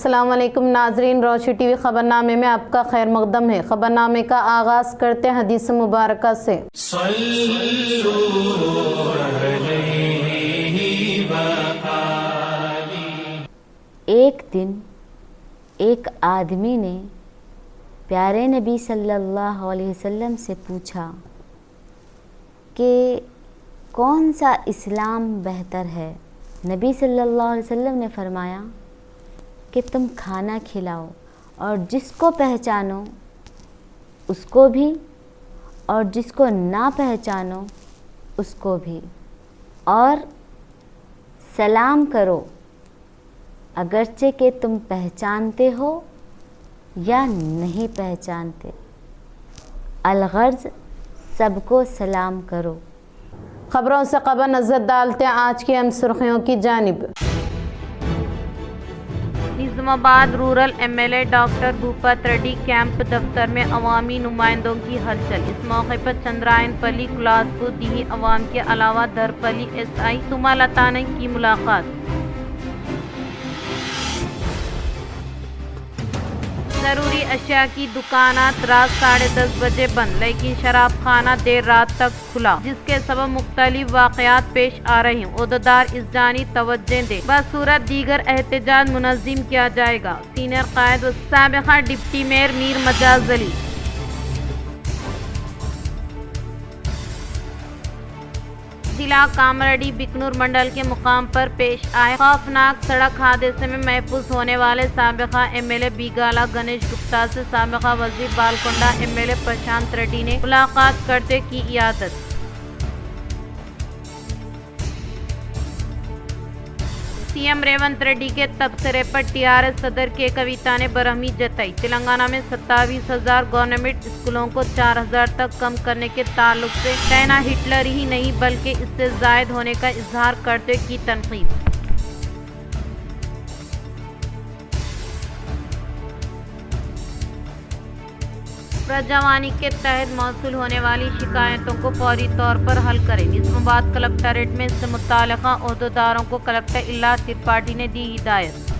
السلام علیکم ناظرین، روشنی ٹی وی خبرنامے میں آپ کا خیر مقدم ہے۔ خبرنامے کا آغاز کرتے ہیں حدیث مبارکہ سے۔ ایک دن ایک آدمی نے پیارے نبی صلی اللہ علیہ وسلم سے پوچھا کہ کون سا اسلام بہتر ہے؟ نبی صلی اللہ علیہ وسلم نے فرمایا کہ تم کھانا کھلاؤ اور جس کو پہچانو اس کو بھی اور جس کو نہ پہچانو اس کو بھی، اور سلام کرو اگرچہ کہ تم پہچانتے ہو یا نہیں پہچانتے، الغرض سب کو سلام کرو۔ خبروں سے قبل نظر ڈالتے ہیں آج کی اہم سرخیوں کی جانب۔ Nizamabad rural M L A doctor Bhupath Reddy camp دفتر میں عوامی نمائندوں کی ہلچل۔ اس موقع پر چندرائن پلی، کلاسپور دیہی عوام کے علاوہ دھرپلی ایس آئی سما لتانن کی ملاقات۔ ضروری اشیاء کی دکانات رات 10:30 بجے بند، لیکن شراب خانہ دیر رات تک کھلا، جس کے سبب مختلف واقعات پیش آ رہے ہیں۔ عہدیدار اس جانب توجہ دیں، بصورت دیگر احتجاج منظم کیا جائے گا۔ سینئر قائد و سابقہ ڈپٹی میئر میر مجاز علی۔ ضلع کامریڈی بکنور منڈل کے مقام پر پیش آئے خوفناک سڑک حادثے میں محفوظ ہونے والے سابقہ M L A Bigala Ganesh Gupta سے سابقہ وزیر Balkonda M L A Prashant Reddy نے ملاقات کرتے کی عیادت۔ سی ایم ریونت ریڈی کے تبصرے پر ٹی آر ایس صدر کے کویتا نے برہمی جتائی۔ تلنگانہ میں 27,000 گورنمنٹ اسکولوں کو 4,000 تک کم کرنے کے تعلق سے کہنا ہٹلر ہی نہیں بلکہ اس سے زائد ہونے کا اظہار کرتے کی تنقید۔ پرجاوانی کے تحت موصول ہونے والی شکایتوں کو فوری طور پر حل کریں۔ نظام آباد کلکٹریٹ میں اس سے متعلقہ عہدیداروں کو کلکٹر الا ترپاٹھی نے دی ہدایت۔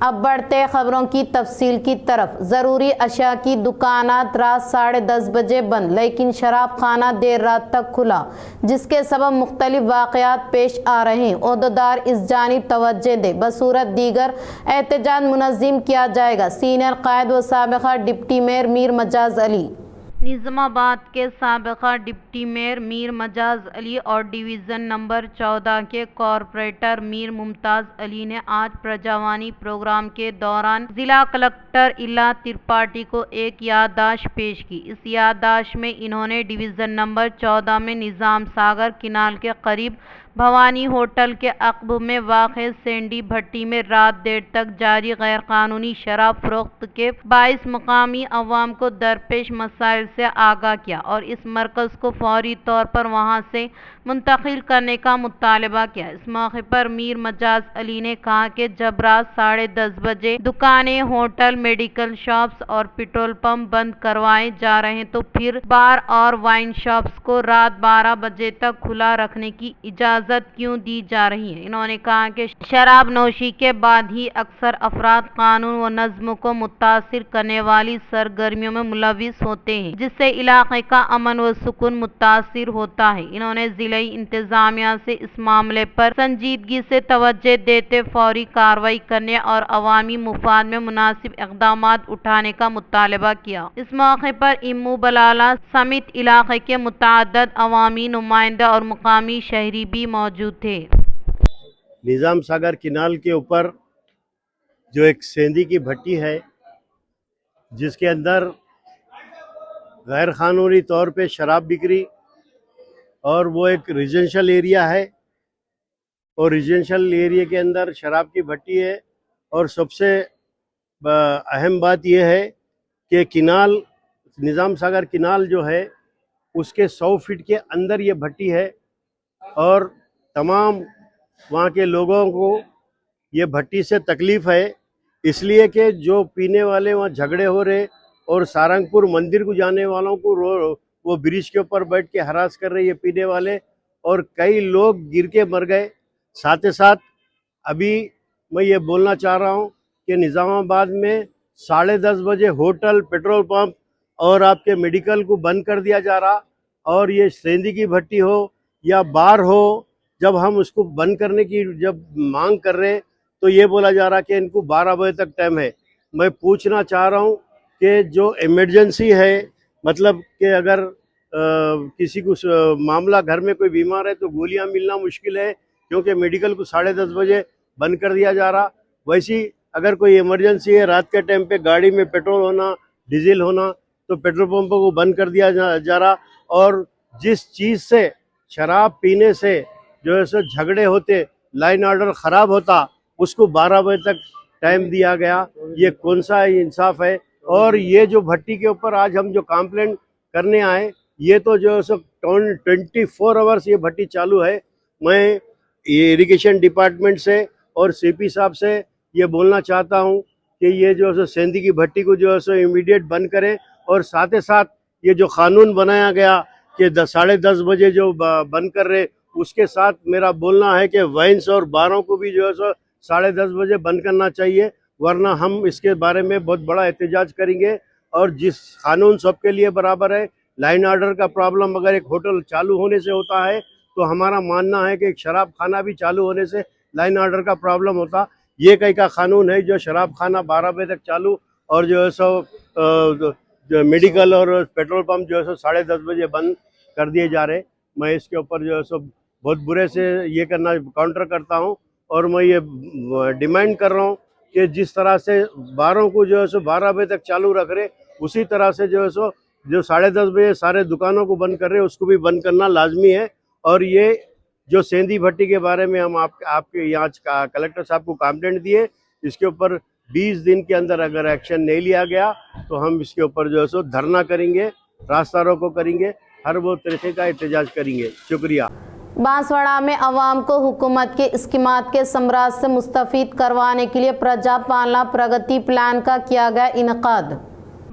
اب بڑھتے خبروں کی تفصیل کی طرف۔ ضروری اشیاء کی دکانات رات 10:30 بجے بند، لیکن شراب خانہ دیر رات تک کھلا، جس کے سبب مختلف واقعات پیش آ رہے ہیں۔ عہدیدار اس جانب توجہ دیں، بصورت دیگر احتجاج منظم کیا جائے گا۔ سینئر قائد و سابقہ ڈپٹی میئر میر مجاز علی۔ نظام آباد کے سابقہ ڈپٹی میئر میر مجاز علی اور ڈویژن نمبر 14 کے کارپوریٹر میر ممتاز علی نے آج پرجاوانی پروگرام کے دوران ضلع کلکٹر الا ترپاٹھی کو ایک یادداشت پیش کی۔ اس یادداشت میں انہوں نے ڈویژن نمبر 14 میں نظام ساگر کینال کے قریب بھوانی ہوٹل کے عقب میں واقع سینڈی بھٹی میں رات دیر تک جاری غیر قانونی شراب فروخت کے باعث مقامی عوام کو درپیش مسائل سے آگاہ کیا اور اس مرکز کو فوری طور پر وہاں سے منتقل کرنے کا مطالبہ کیا۔ اس موقع پر میر مجاز علی نے کہا کہ جب رات 10:30 بجے دکانیں، ہوٹل، میڈیکل شاپس اور پیٹرول پمپ بند کروائے جا رہے ہیں تو پھر بار اور وائن شاپس کو رات 12 بجے تک کھلا رکھنے کی اجازت کیوں دی جا رہی ہے۔ انہوں نے کہا کہ شراب نوشی کے بعد ہی اکثر افراد قانون و نظم کو متاثر کرنے والی سرگرمیوں میں ملوث ہوتے ہیں، جس سے علاقے کا امن و سکون متاثر ہوتا ہے۔ انہوں نے ضلعی انتظامیہ سے اس معاملے پر سنجیدگی سے توجہ دیتے فوری کارروائی کرنے اور عوامی مفاد میں مناسب اقدامات اٹھانے کا مطالبہ کیا۔ اس موقع پر امو بلالہ سمیت علاقے کے متعدد عوامی نمائندے اور مقامی شہری بھی موجود تھے۔ نظام ساگر کینال کے اوپر جو ایک سیندی کی بھٹی ہے، جس کے اندر غیر قانونی طور پہ شراب بک رہی، اور وہ ایک ریزیڈنشل ایریا ہے، اور ریزیڈنشل ایریا کے اندر شراب کی بھٹی ہے۔ اور سب سے اہم بات یہ ہے کہ کینال، نظام ساگر کینال جو ہے اس کے 100 فٹ کے اندر یہ بھٹی ہے، اور تمام وہاں کے لوگوں کو یہ بھٹی سے تکلیف ہے، اس لیے کہ جو پینے والے وہاں جھگڑے ہو رہے، اور سارنگپور مندر کو جانے والوں کو وہ برج کے اوپر بیٹھ کے ہراس کر رہے یہ پینے والے، और कई लोग गिर के मर गए। साथ ही साथ अभी मैं ये बोलना चाह रहा हूँ कि निज़ामाबाद में 10:30 बजे होटल, पेट्रोल पंप और आपके मेडिकल को बंद कर दिया जा रहा, और ये सेंधी की भट्टी हो या बार हो, जब हम उसको बंद करने की जब मांग कर रहे तो ये बोला जा रहा कि इनको 12 बजे तक टाइम है। मैं पूछना चाह रहा हूँ कि जो इमरजेंसी है, मतलब कि अगर किसी को मामला घर में कोई बीमार है तो गोलियां मिलना मुश्किल है, क्योंकि मेडिकल को 10:30 बजे बंद कर दिया जा रहा। वैसी अगर कोई इमरजेंसी है, रात के टाइम पे गाड़ी में पेट्रोल होना, डीजल होना, तो पेट्रोल पंपों को बंद कर दिया जा रहा। और जिस चीज़ से, शराब पीने से जो है सो झगड़े होते, लाइन ऑर्डर ख़राब होता, उसको 12 बजे तक टाइम दिया गया। ये कौन सा इंसाफ है? और ये जो भट्टी के ऊपर आज हम जो कंप्लेंट करने आए, ये तो जो है सो 24 आवर्स ये भट्टी चालू है। मैं इरिगेशन डिपार्टमेंट से और सीपी साहब से ये बोलना चाहता हूँ कि ये जो है सेंधी की भट्टी को जो है सो इमीडिएट बंद करें, और साथ ही साथ ये जो कानून बनाया गया कि 10:30 बजे जो बंद कर रहे, उसके साथ मेरा बोलना है कि वाइन्स और बारों को भी जो है सो 10:30 बजे बंद करना चाहिए, वरना हम इसके बारे में बहुत बड़ा एहतजाज करेंगे। और जिस कानून सबके लिए बराबर है, लाइन ऑर्डर का प्रॉब्लम अगर एक होटल चालू होने से होता है तो हमारा मानना है कि एक शराब खाना भी चालू होने से लाइन ऑर्डर का प्रॉब्लम होता। ये कहीं का कानून है जो शराब खाना 12 बजे तक चालू, और जो है सो जो मेडिकल और पेट्रोल पंप जो है सो 10:30 बजे बंद कर दिए जा रहे। मैं इसके ऊपर जो है सो बहुत बुरे से ये करना काउंटर करता हूँ, और मैं ये डिमांड कर रहा हूँ कि जिस तरह से बारों को जो है सो 12 बजे तक चालू रख रहे, उसी तरह से जो है सो जो 10:30 बजे सारे दुकानों को बंद कर रहे, उसको भी बंद करना लाजमी है। और ये जो सेंधी भट्टी के बारे में हम आपके यहाँ कलेक्टर साहब को कंप्लेंट दिए, इसके ऊपर 20 दिन के अंदर अगर एक्शन नहीं लिया गया तो हम इसके ऊपर जो है सो धरना करेंगे, रास्ता रोको करेंगे, हर वो तरीके का एहतजाज करेंगे। शुक्रिया। बांसवाड़ा में अवाम को हुकूमत के स्कीमात के समराज से मुस्तफीद करवाने के लिए प्रजा पालना प्रगति प्लान का किया गया इनकाद।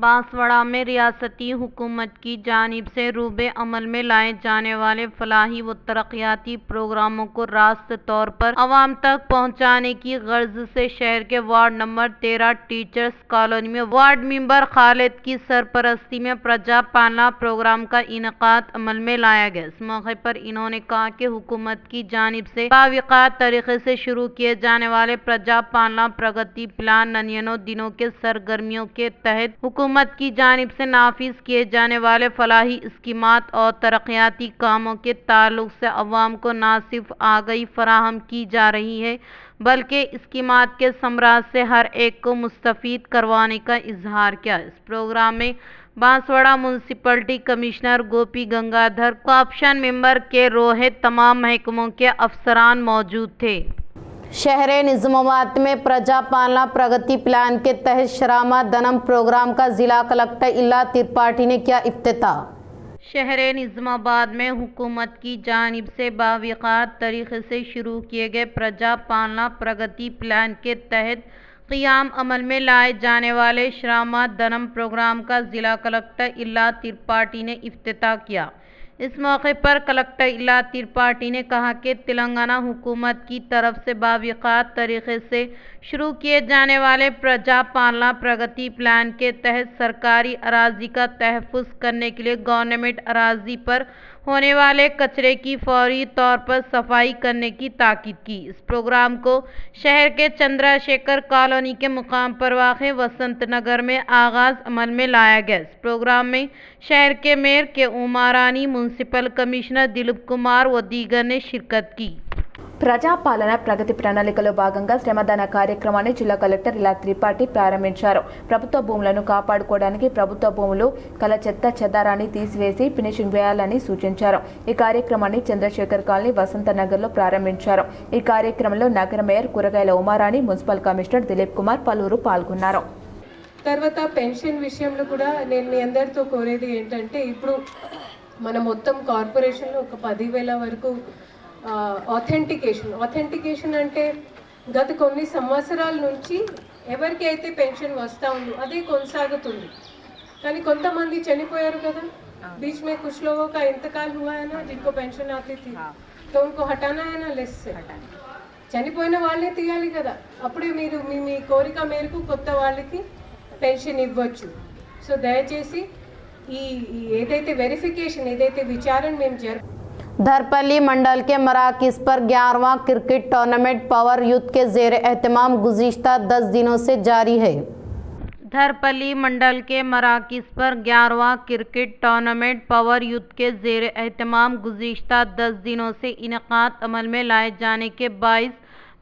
बांसवाड़ा में रियासती हुकूमत की जानिब से रूबे अमल में लाए जाने वाले फलाही व तरक्याती प्रोग्रामों को रास्त तौर पर आवाम तक पहुंचाने की गर्ज से शहर के वार्ड नंबर 13 टीचर्स कॉलोनी में वार्ड मेंबर खालिद की सरपरस्ती में प्रजा पालना प्रोग्राम का इनकाद अमल में लाया गया। इस मौके पर इन्होंने कहा कि हुकूमत की जानिब से बाविकात तरीके से शुरू किए जाने वाले प्रजा पालना प्रगति प्लान नन्यनों दिनों के सरगर्मियों के तहत हुकूमत की जानिब से नाफिज किए जाने वाले फलाही स्कीमात और तरक्याती कामों के ताल्लुक से अवाम को न सिर्फ आगाही फराहम की जा रही है, बल्कि स्कीमात के समराज से हर एक को मुस्तफीद करवाने का इजहार किया। इस प्रोग्राम में बांसवाड़ा म्यूनसिपलिटी कमिश्नर गोपी गंगाधर, कॉर्पोरेशन मेंबर के रोहित, तमाम महकमों के अफसरान मौजूद थे। शहर निज़ामाबाद में प्रजा पालना प्रगति प्लान के तहत शरामा दनम प्रोग्राम का जिला कलेक्टर इल्ला त्रिपाठी ने किया इफ्तिताह। शहर निज़ामाबाद में हुकूमत की जानिब से बाविकात तरीके से शुरू किए गए प्रजा पालना प्रगति प्लान के तहत क़ियाम अमल में लाए जाने वाले शरामा दनम प्रोग्राम का जिला कलेक्टर इल्ला त्रिपाठी ने इफ्तिताह किया। इस मौके पर कलेक्टर इल्ला त्रिपाठी ने कहा कि तेलंगाना हुकूमत की तरफ से बाविकात तरीके से शुरू किए जाने वाले प्रजा पालना प्रगति प्लान के तहत सरकारी अराजी का तहफ़्फ़ुज़ करने के लिए गवर्नमेंट अराजी पर होने वाले कचरे की फौरी तौर पर सफाई करने की ताकीद की। इस प्रोग्राम को शहर के चंद्रशेखर कॉलोनी के मुकाम पर वाक़े वसंत नगर में आगाज़ अमल में लाया गया। इस प्रोग्राम में शहर के मेयर के उमारानी, म्यूनसिपल कमिश्नर दिलीप कुमार व दीगर ने शिरकत की। ప్రజాపాలన ప్రగతి ప్రణాళికలో భాగంగా శ్రమదాన కార్యక్రమాన్ని జిల్లా కలెక్టర్ ఇలా త్రిపాఠి ప్రారంభించారు. ప్రభుత్వ భూములను కాపాడుకోవడానికి ప్రభుత్వ భూములు కల చెత్త చెదారాన్ని తీసివేసి ఫినిషింగ్ వేయాలని సూచించారు. ఈ కార్యక్రమాన్ని చంద్రశేఖర్ కాలనీ వసంత నగర్లో ప్రారంభించారు. ఈ కార్యక్రమంలో నగర మేయర్ కూరగాయల ఉమారాణి, మున్సిపల్ కమిషనర్ దిలీప్ కుమార్ పలువురు పాల్గొన్నారు. తర్వాత పెన్షన్ విషయంలో కూడా నేను మీ అందరితో కోరేది ఏంటంటే, ఇప్పుడు మన మొత్తం కార్పొరేషన్లో ఒక 10,000 వరకు ఆథెంటికేషన్ అంటే గత కొన్ని సంవత్సరాల నుంచి ఎవరికైతే పెన్షన్ వస్తూ ఉందో అదే కొనసాగుతుంది. కానీ కొంతమంది చనిపోయారు కదా, बीच में कुछ लोगों का इंतकाल हुआ है ना, जिनको पेंशन आती थी, तो उनको हटाना है ना लिस्ट से. చనిపోయిన వాళ్ళే తీయాలి కదా, అప్పుడే మీరు మీ కోరిక మేరకు కొత్త వాళ్ళకి పెన్షన్ ఇవ్వచ్చు. సో దయచేసి ఈ ఏదైతే వెరిఫికేషన్ ఏదైతే విచారణ మేము धरपल्ली मंडल के मराकज पर 11वां क्रिकेट टूर्नामेंट पावर यूथ के ज़ेर एहतमाम गुज़िश्ता 10 दिनों से जारी है. धरपल्ली मंडल के मराकज पर 11वां क्रिकेट टूर्नामेंट पावर यूथ के ज़ेर एहतमाम गुज़िश्ता 10 दिनों से इनेकाद अमल में लाए जाने के बाइस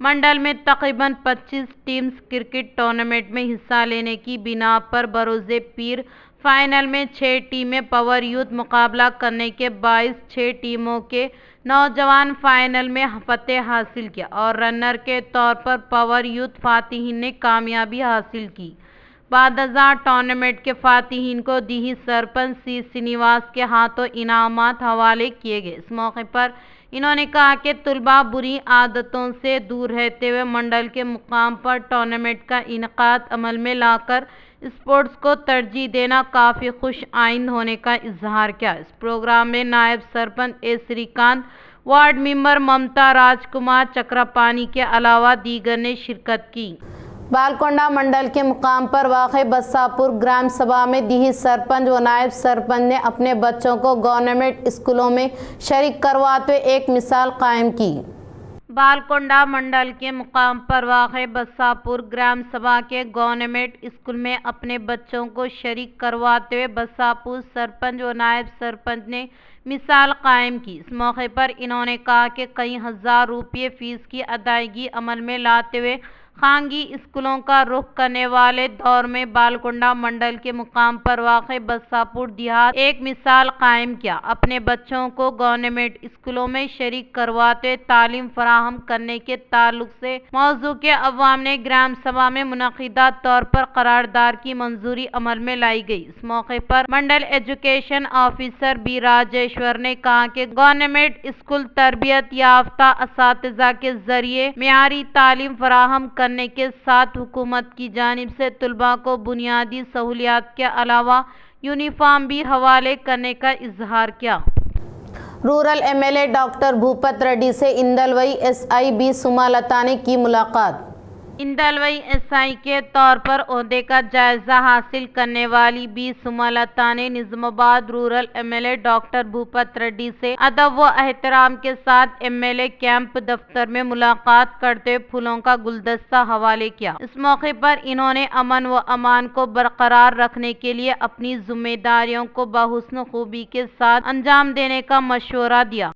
मंडल में तकरीबन 25 टीम्स क्रिकेट टूर्नामेंट में हिस्सा लेने की बिना पर बरोज़े पीर फाइनल में 6 टीमें पावर यूथ मुकाबला करने के बाइस 6 टीमों के नौजवान फाइनल में फतेह हासिल किया और रनर के तौर पर पावर यूथ फातिहीन ने कामयाबी हासिल की. बाद टूर्नामेंट के फातिहीन को दीही सरपंच सी श्रीनिवास के हाथों इनामात हवाले किए गए. इस मौके पर इन्होंने कहा कि तुलबा बुरी आदतों से दूर रहते हुए मंडल के मुकाम पर टूर्नामेंट का इनेकाद अमल में लाकर स्पोर्ट्स को तरजीह देना काफ़ी खुश आइंद होने का इजहार किया. इस प्रोग्राम में नायब सरपंच ए श्रीकांत, वार्ड मेंबर ममता राजकुमार चक्रपानी के अलावा दीगर ने शिरकत की. बालकोंडा मंडल के मुकाम पर वाक़ई बस्सापुर ग्राम सभा में दीही सरपंच व नायब सरपंच ने अपने बच्चों को गवर्नमेंट स्कूलों में शरीक करवाते हुए एक मिसाल कायम की. बालकोंडा मंडल के मुकाम पर वाक़ई बस्सापुर ग्राम सभा के गवर्नमेंट स्कूल में अपने बच्चों को शरीक करवाते हुए बस्सापुर सरपंच व नायब सरपंच ने मिसाल कायम की. इस मौके पर इन्होंने कहा कि कई हज़ार रुपये फ़ीस की अदायगी अमल में लाते हुए खानगी स्कूलों का रुख करने वाले दौर में बालकोंडा मंडल के मुकाम पर वाक़ई बस्सापुर देहात एक मिसाल कायम किया. अपने बच्चों को गवर्नमेंट स्कूलों में शरीक करवाते तालीम फराहम करने के ताल्लुक से मौजू के अवाम ने ग्राम सभा में मुनक़िदा तौर पर करारदाद की मंजूरी अमल में लाई गई. इस मौके पर मंडल एजुकेशन ऑफिसर बी राजेश्वर ने कहा कि गवर्नमेंट स्कूल तरबियत याफ्ता असातिज़ा के जरिए मेयारी तालीम फराहम करने के साथ हुकूमत की जानिब से तुलबा को बुनियादी सहूलियात के अलावा यूनिफॉर्म भी हवाले करने का इजहार किया. Rural MLA doctor Bhupat Reddy से इंदलवई एसआई बी सुमालता ने की मुलाकात. इंदलवई एसआई के तौर पर ओहदे का जायजा हासिल करने वाली बी सुमलता ने Nizamabad rural MLA doctor Bhupat Reddy से अदब व एहतराम के साथ एमएलए कैंप दफ्तर में मुलाकात करते फूलों का गुलदस्ता हवाले किया. इस मौके पर इन्होंने अमन व अमान को बरकरार रखने के लिए अपनी जिम्मेदारियों को बहुस्न खूबी के साथ अंजाम देने का मशवरा दिया.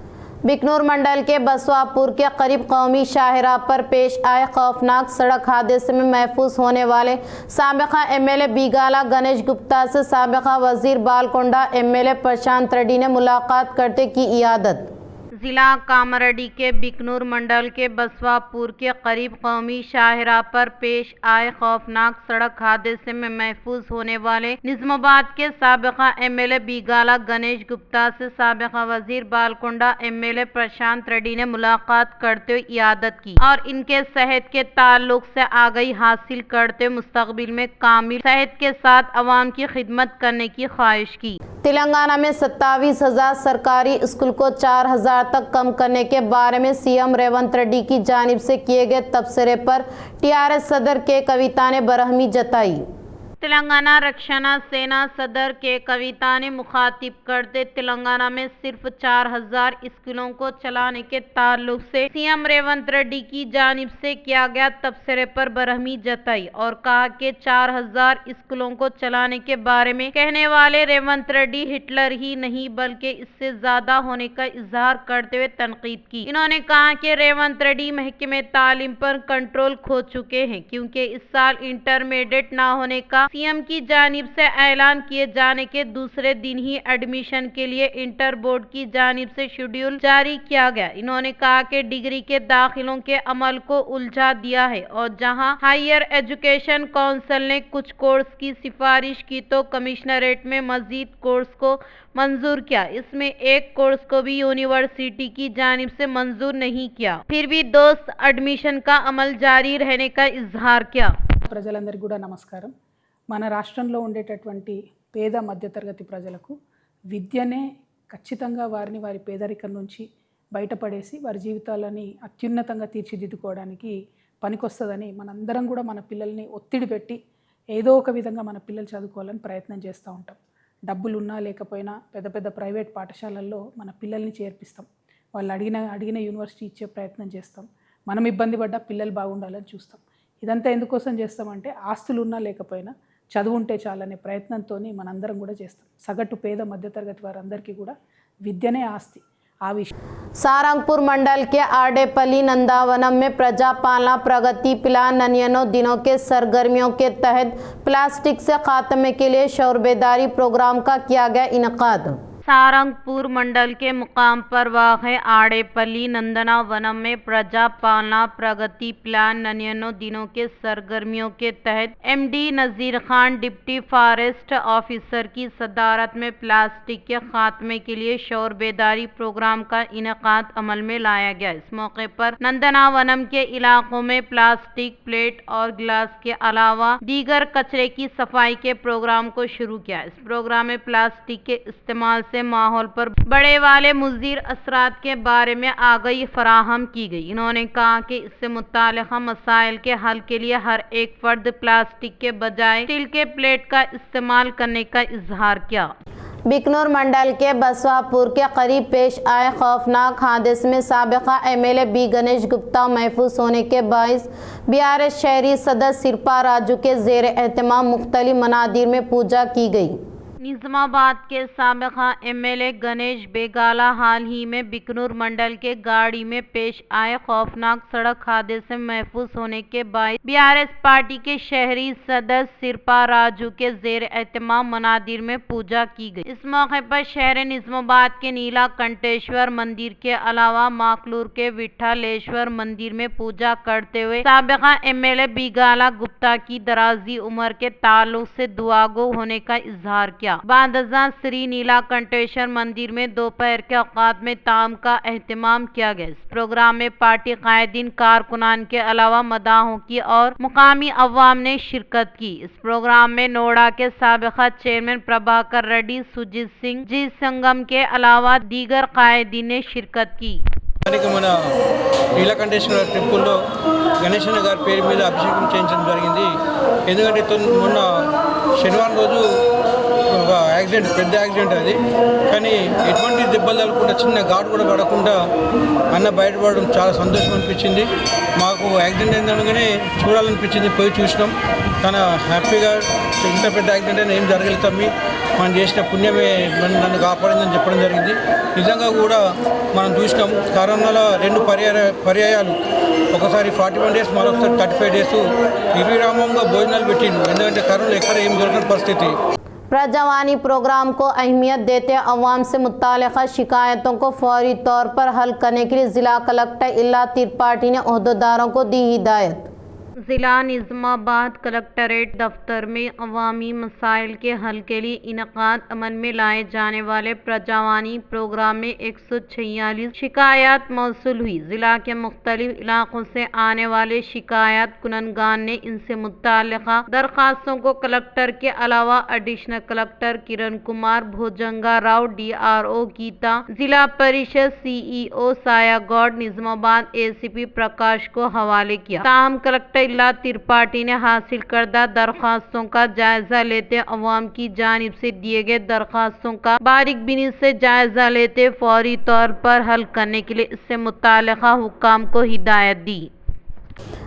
बिकनूर मंडल के बसवापुर के करीब कौमी शाहराह पर पेश आए खौफनाक सड़क हादसे में महफूज होने वाले साबिका एमएलए बीगाला गणेश गुप्ता से साबिका वजीर बालकोंडा एमएलए प्रशांत रेड्डी ने मुलाकात करते की इयादत. जिला कामारेड्डी के बिकनूर मंडल के बसवापुर के करीब कौमी शाहराह पर पेश आए खौफनाक सड़क हादसे में महफूज होने वाले निज़ामाबाद के साबिका एमएलए बीगाला गणेश गुप्ता से साबिका वजीर बालकोंडा एमएलए प्रशांत रेड्डी ने मुलाकात करते हुए इयादत की और इनके सेहत के ताल्लुक से आगाही हासिल करते मुस्तकबिल में कामिल सेहत के साथ अवाम की खिदमत करने की ख्वाहिश की. तेलंगाना में 27,000 सरकारी स्कूल को 4,000 तक कम करने के बारे में सीएम रेवंत रेड्डी की जानिब से किए गए तबसरे पर टीआरएस सदर के कविता ने बरहमी जताई. तेलंगाना रक्षणा सेना सदर के कविता ने मुखातिब करते तेलंगाना में सिर्फ 4,000 स्कूलों को चलाने के ताल्लुक से सीएम रेवंत रेड्डी की जानिब से किया गया तबसरे पर बरहमी जताई और कहा कि 4,000 स्कूलों को चलाने के बारे में कहने वाले रेवंत रेड्डी हिटलर ही नहीं बल्कि इससे ज्यादा होने का इजहार करते हुए तनकीद की. इन्होंने कहा कि रेवंत रेड्डी महकमे तालीम पर कंट्रोल खो चुके हैं क्योंकि इस साल इंटरमीडिएट न होने का सीएम की जानिब से ऐलान किए जाने के दूसरे दिन ही एडमिशन के लिए इंटर बोर्ड की जानिब से शेड्यूल जारी किया गया. इन्होंने कहा कि डिग्री के दाखिलों के अमल को उलझा दिया है और जहां हायर एजुकेशन काउंसिल ने कुछ कोर्स की सिफारिश की तो कमिश्नरेट में मजीद कोर्स को मंजूर किया. इसमें एक कोर्स को भी यूनिवर्सिटी की जानिब से मंजूर नहीं किया. फिर भी दोस्त एडमिशन का अमल जारी रहने का इजहार किया. ప్రజలందరికీ కూడా నమస్కారం. మన రాష్ట్రంలో ఉండేటటువంటి పేద మధ్యతరగతి ప్రజలకు విద్యనే ఖచ్చితంగా వారిని వారి పేదరికం నుంచి బయటపడేసి వారి జీవితాలని అత్యున్నతంగా తీర్చిదిద్దుకోవడానికి పనికొస్తుందని మనందరం కూడా మన పిల్లల్ని ఒత్తిడి పెట్టి ఏదో ఒక విధంగా మన పిల్లలు చదువుకోవాలని ప్రయత్నం చేస్తూ ఉంటాం. డబ్బులు ఉన్నా లేకపోయినా పెద్ద పెద్ద ప్రైవేట్ పాఠశాలల్లో మన పిల్లల్ని చేర్పిస్తాం. వాళ్ళు అడిగిన యూనివర్సిటీ ఇచ్చే ప్రయత్నం చేస్తాం. మనం ఇబ్బంది పడ్డా పిల్లలు బాగుండాలని చూస్తాం. ఇదంతా ఎందుకోసం చేస్తామంటే ఆస్తులు ఉన్నా లేకపోయినా చదువు ఉంటే చాలనే ప్రయత్నంతో మనందరం కూడా చేస్తాం. సగటు పేద మధ్యతరగతి వారందరికీ కూడా విద్యనే ఆస్తి. ఆ విషయం सारंगपुर मंडल के आडेपल्ली नंदावनम में प्रजा पालना प्रगति प्लान नन्यानों दिनों के सरगर्मियों के तहत प्लास्टिक से खात्मे के लिए शौरबेदारी प्रोग्राम का किया गया इनकाद। सारंगपुर मंडल के मुकाम पर वाक़े आड़ेपल्ली नंदना वनम में प्रजा पालना प्रगति प्लान नन्यानों दिनों के सरगर्मियों के तहत एमडी नज़ीर खान डिप्टी फॉरेस्ट ऑफिसर की सदारत में प्लास्टिक के खात्मे के लिए शौर बेदारी प्रोग्राम का इनेकाद अमल में लाया गया। इस मौके पर नंदना वनम के इलाकों में प्लास्टिक प्लेट और गिलास के अलावा दीगर कचरे की सफाई के प्रोग्राम को शुरू किया। इस प्रोग्राम में प्लास्टिक के इस्तेमाल से माहौल पर बड़े वाले मुज़िर असरात के बारे में आगाही फराहम की गई। इन्होंने कहा कि इससे मुताल्लिक़ा मसाइल के हल के लिए हर एक फर्द प्लास्टिक के बजाय स्टील के प्लेट का इस्तेमाल करने का इजहार किया। बिकनूर मंडल के बसवापुर के करीब पेश आए खौफनाक हादसे में साबिका एमएलए बी गणेश गुप्ता महफूज होने के बाइस बीआरएस शहरी सदस्य सिरपा राजू के ज़ेर एहतमाम मुख्तलिफ मनादिर में पूजा की गई। निज़ामाबाद के साबिका एमएलए गणेश बेगाला हाल ही में बिकनूर मंडल के गाड़ी में पेश आए खौफनाक सड़क हादसे में महफूज होने के बाद बीआरएस पार्टी के शहरी सदस्य सिरपा राजू के ज़ेर एहतमाम मनादिर में पूजा की गई। इस मौके पर शहर निज़ामाबाद के नीला कंठेश्वर मंदिर के अलावा माकलूर के विठलेश्वर मंदिर में पूजा करते हुए साबिका एमएलए बेगाला गुप्ता की दराजी उम्र के ताल्लुक से दुआगो होने का इजहार किया। बादजा श्री नीला कंठेश्वर मंदिर में दोपहर के औकात में ताम का एहतमाम किया गया। इस प्रोग्राम में पार्टी कायदीन कारकुनान के अलावा मदाहों की और मुकामी अवाम ने शिरकत की। इस प्रोग्राम में नोएडा के साबिका चेयरमैन प्रभाकर रेड्डी, सुजीत सिंह, जी संगम के अलावा दीगर कायदीन ने शिरकत की। మన నీలకంఠేశ్వర టెంపుల్లో గణేశన్న గారి పేరు మీద అభిషేకం చేయించడం జరిగింది. ఎందుకంటే మొన్న శనివారం రోజు ఒక యాక్సిడెంట్, పెద్ద యాక్సిడెంట్ అది. కానీ ఎటువంటి దెబ్బలు తగలకుండా, చిన్న ఘాటు కూడా పడకుండా అన్న బయటపడడం చాలా సంతోషం అనిపించింది. మాకు యాక్సిడెంట్ అయిందనగానే చూడాలనిపించింది, పోయి చూసినాం. తన హ్యాపీగా ఇంత పెద్ద యాక్సిడెంట్ అయినా ఏం జరగలుగుతాం, మనం చేసిన పుణ్యమే నన్ను కాపాడిందని చెప్పడం జరిగింది. నిజంగా కూడా మనం చూసినాం, కరోనాలో 2 పర్యాయాలు, ఒకసారి 41 days, మరొకసారి 35 days నిర్విరామంగా భోజనాలు పెట్టిండు. ఎందుకంటే కరోనా ఎక్కడ ఏం దొరకని పరిస్థితి. प्रजावानी प्रोग्राम को अहमियत देते अवाम से मुत्तालिका शिकायतों को फौरी तौर पर हल करने के लिए जिला कलेक्टर इल्ला त्रिपाठी ने ओहदेदारों को दी हिदायत। जिला निज़ामाबाद कलेक्टरेट दफ्तर में अवामी मसाइल के हल के लिए इनकाद अमल में लाए जाने वाले प्रजावानी प्रोग्राम में 146 शिकायत मौसूल हुई। जिला के मुख्तलिफ इलाकों से आने वाले शिकायत कुननगान ने इनसे मुत्तालिका दरखास्तों को कलेक्टर के अलावा additional collector Kiran Kumar, भोजंगा Rao, DRO Gita, जिला परिषद CEO सायागौड़, निज़ामाबाद ACP प्रकाश को हवाले किया। ताहम कलेक्टर इल्ला त्रिपाठी ने हासिल करदा दरखास्तों का जायजा लेते अवाम की जानिब से दिए गए दरखास्तों का बारीक बीनी से जायजा लेते फौरी तौर पर हल करने के लिए इससे मुताल्लिका हुक्काम को हिदायत दी।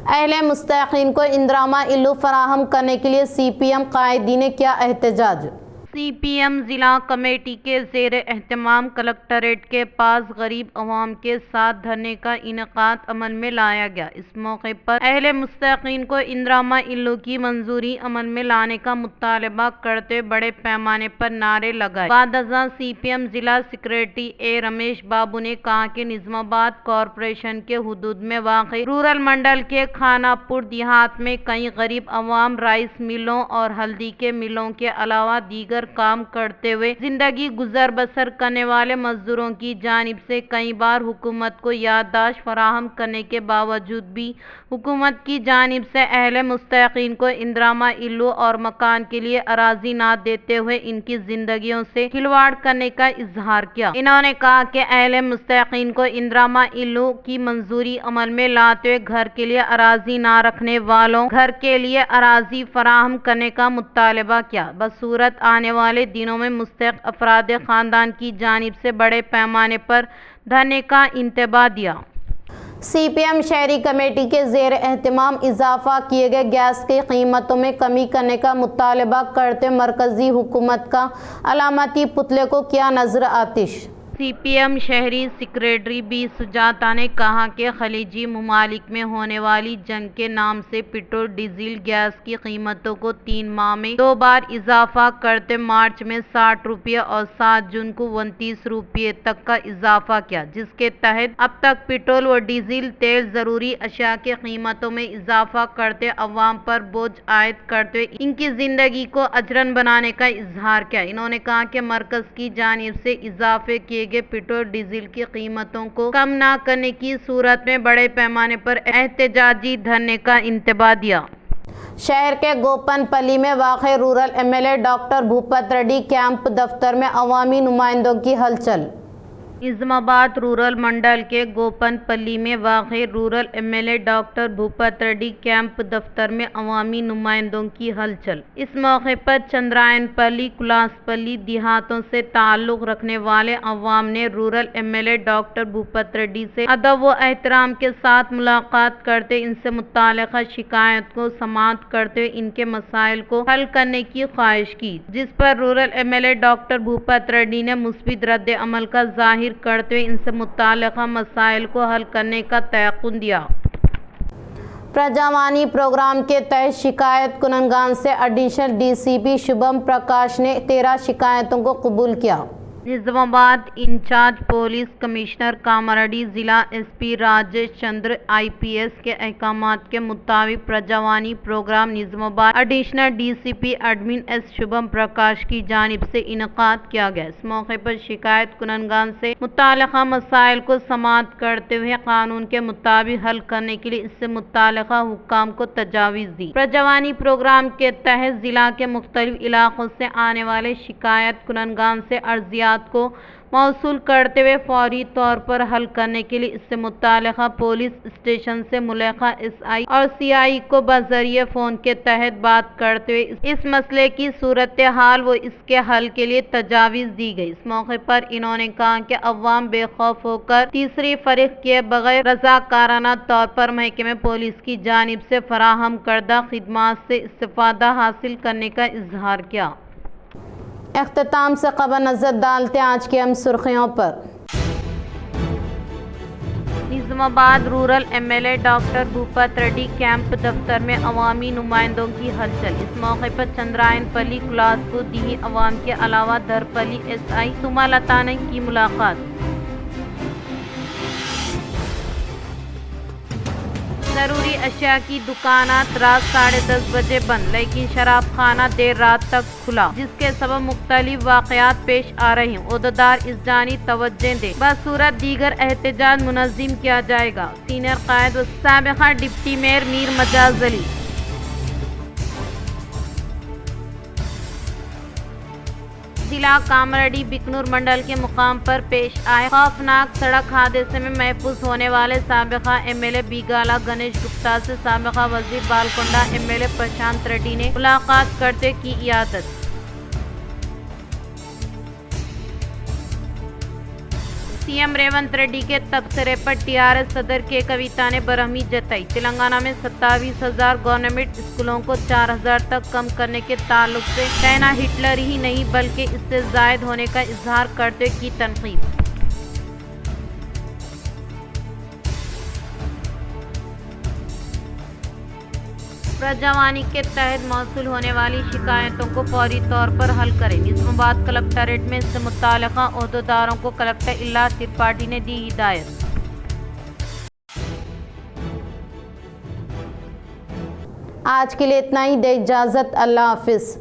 अहले मुस्तहिकीन को इंदिरामा इल्लू फराहम करने के लिए CPM कायदी ने किया एहतजाज। CPM जिला कमेटी के ज़ेर एहतमाम कलेक्टरेट के पास गरीब अवाम के साथ धरने का इनेकाद अमल में लाया गया। इस मौके पर अहले मुस्तहिकीन को इंदिरामा इल्लू की मंजूरी अमल में लाने का मुतालबा करते बड़े पैमाने पर नारे लगाए। बादजा CPM जिला सेक्रेटरी A रमेश बाबू ने कहा कि निज़ामाबाद कॉरपोरेशन के हुदूद में वाक़ई रूरल मंडल के खानापुर देहात में कई गरीब अवाम राइस मिलों और हल्दी के मिलों के अलावा दीगर کام کرتے ہوئے زندگی گزر بسر کرنے والے مزدوروں کی جانب سے کئی بار حکومت کو یادداشت فراہم کرنے کے باوجود بھی حکومت کی جانب سے اہل مستحقین کو اندراما الو اور مکان کے لیے اراضی نہ دیتے ہوئے ان کی زندگیوں سے کھلواڑ کرنے کا اظہار کیا۔ انہوں نے کہا کہ اہل مستحقین کو اندراما الو کی منظوری عمل میں لاتے ہوئے گھر کے لیے اراضی نہ رکھنے والوں گھر کے لیے اراضی فراہم کرنے کا مطالبہ کیا۔ بصورت آنے والے دنوں میں مستحق افراد خاندان کی جانب سے بڑے پیمانے پر دھرنے کا انتباہ دیا۔ سی پی ایم شہری کمیٹی کے زیر اہتمام اضافہ کیے گئے گیس کی قیمتوں میں کمی کرنے کا مطالبہ کرتے مرکزی حکومت کا علامتی پتلے کو کیا نظر آتش۔ سی پی ایم شہری سیکریٹری بی سجاتا نے کہا کہ خلیجی ممالک میں ہونے والی جنگ کے نام سے پٹرول ڈیزل گیس کی قیمتوں کو 3 ماہ میں 2 بار اضافہ کرتے مارچ میں 60 روپے اور 7 جون کو 29 روپے تک کا اضافہ کیا، جس کے تحت اب تک پٹرول و ڈیزل تیل ضروری اشیاء کی قیمتوں میں اضافہ کرتے عوام پر بوجھ عائد کرتے ہوئے ان کی زندگی کو اجرن بنانے کا اظہار کیا۔ انہوں نے کہا کہ مرکز کی جانب سے اضافے کیے گئے پٹرول ڈیزل کی قیمتوں کو کم نہ کرنے کی صورت میں بڑے پیمانے پر احتجاجی دھرنے کا انتباہ دیا۔ شہر کے گوپن پلی میں واقع rural M L A doctor Bhupath Reddy camp دفتر میں عوامی نمائندوں کی ہلچل۔ نظام آباد رورل منڈل کے گوپن پلی میں واقع rural M L A doctor Bhupath Reddy camp دفتر میں عوامی نمائندوں کی ہلچل۔ اس موقع پر چندرائن پلی، کلاس پلی دیہاتوں سے تعلق رکھنے والے عوام نے rural M L A doctor Bhupath Reddy سے ادب و احترام کے ساتھ ملاقات کرتے ان سے متعلقہ شکایت کو سماعت کرتے ہوئے ان کے مسائل کو حل کرنے کی خواہش کی، جس پر rural M L A doctor Bhupath Reddy نے مثبت رد عمل کا ظاہر کرتے ہوئے ان سے متعلقہ مسائل کو حل کرنے کا تیقن دیا۔ پرجاوانی پروگرام کے تحت شکایت کنندگان سے ایڈیشنل ڈی سی پی شبھم پرکاش نے 13 شکایتوں کو قبول کیا۔ نظام آباد انچارج پولیس کمشنر کاماریڈی ضلع ایس پی راجیش چندر آئی پی ایس کے احکامات کے مطابق پرجاوانی پروگرام نظام آباد ایڈیشنل ڈی سی پی ایڈمن ایس شبھم پرکاش کی جانب سے انعقاد کیا گیا۔ اس موقع پر شکایت کنندگان سے متعلقہ مسائل کو سماعت کرتے ہوئے قانون کے مطابق حل کرنے کے لیے اس سے متعلقہ حکام کو تجاویز دی۔ پرجاوانی پروگرام کے تحت ضلع کے مختلف علاقوں سے آنے والے شکایت کنندگان سے عرضیات کو موصول کرتے ہوئے فوری طور پر حل کرنے کے لیے اس سے متعلقہ پولیس اسٹیشن سے ملحقہ ایس آئی اور سی آئی کو بذریعہ فون کے تحت بات کرتے ہوئے اس مسئلے کی صورتحال و اس کے حل کے لیے تجاویز دی گئی۔ اس موقع پر انہوں نے کہا کہ عوام بے خوف ہو کر تیسری فریق کے بغیر رضاکارانہ طور پر محکمہ پولیس کی جانب سے فراہم کردہ خدمات سے استفادہ حاصل کرنے کا اظہار کیا۔ اختتام سے قبل نظر ڈالتے ہیں آج کی اہم سرخیوں پر۔ Nizamabad rural M L A doctor Bhupath Reddy camp دفتر میں عوامی نمائندوں کی ہلچل۔ اس موقع پر چندرائن پلی، کلاسپور دیہی عوام کے علاوہ درپلی ایس آئی سما لتا نے کی ملاقات۔ ضروری اشیاء کی دکانات رات 10:30 بجے بند، لیکن شراب خانہ دیر رات تک کھلا، جس کے سبب مختلف واقعات پیش آ رہے ہیں۔ عہدیدار اس جانب توجہ دیں، بصورت دیگر احتجاج منظم کیا جائے گا۔ سینئر قائد و سابقہ ڈپٹی میئر میر مجاز علی۔ ضلع کاماریڈی بکنور منڈل کے مقام پر پیش آئے خوفناک سڑک حادثے میں محفوظ ہونے والے سابقہ M L A Bigala Ganesh Gupta سے سابقہ وزیر Balkonda M L A Prashant Reddy نے ملاقات کرتے کی عیادت۔ سی ایم ریونت ریڈی کے تبصرے پر ٹی آر ایس صدر کے کویتا نے برہمی جتائی۔ تلنگانہ میں 27,000 گورنمنٹ اسکولوں کو 4,000 تک کم کرنے کے تعلق سے کہنا ہٹلر ہی نہیں بلکہ اس سے زائد ہونے کا اظہار کرتے کی تنقید۔ پرجاوانی کے تحت موصول ہونے والی شکایتوں کو فوری طور پر حل کریں۔ نظام آباد کلکٹریٹ میں اس سے متعلقہ عہدیداروں کو کلکٹر اللہ ترپاٹھی نے دی ہدایت۔ آج کے لیے اتنا ہی، دے اجازت، اللہ حافظ۔